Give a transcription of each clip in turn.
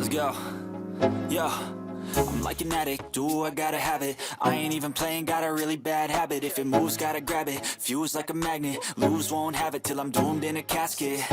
Let's go. Yo, I'm like an addict, do I gotta have it. I ain't even playing, got a really bad habit. If it moves, gotta grab it, fuse like a magnet. Lose, won't have it till I'm doomed in a casket.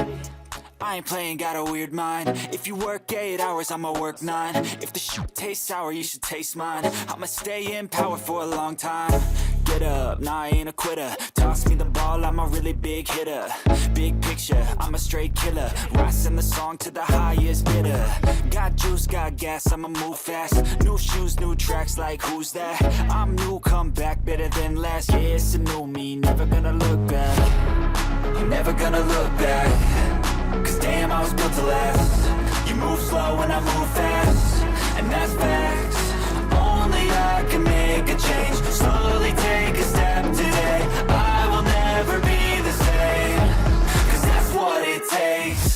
I ain't playing, got a weird mind. If you work 8 hours, I'ma work 9. If the shit tastes sour, you should taste mine. I'ma stay in power for a long time. Get up, nah, I ain't a quitter. Toss me the ball, I'm a really big hitter. Big picture, I'm a straight killer. Rising the song to the highest bidder. Got juice, got gas, I'ma move fast. New shoes, new tracks, like who's that? I'm new, come back, better than last. Yeah, it's a new me, never gonna look back. I'm never gonna look back. Cause damn, I was built to last. You move slow and I move fast, and that's facts. Only I can make a change. Slowly take a step today. I will never be the same. Cause that's what it takes.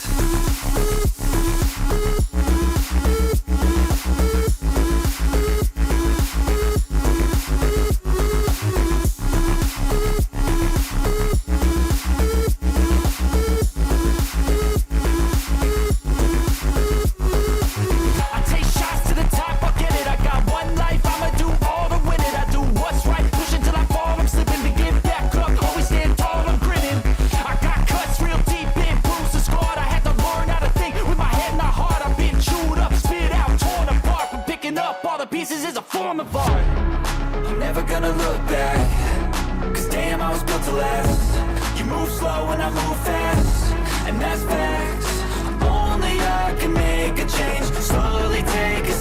Pieces is a form of art. I'm never gonna look back. Cause damn, I was built to last. You move slow and I move fast, and that's facts. Only I can make a change. Slowly take a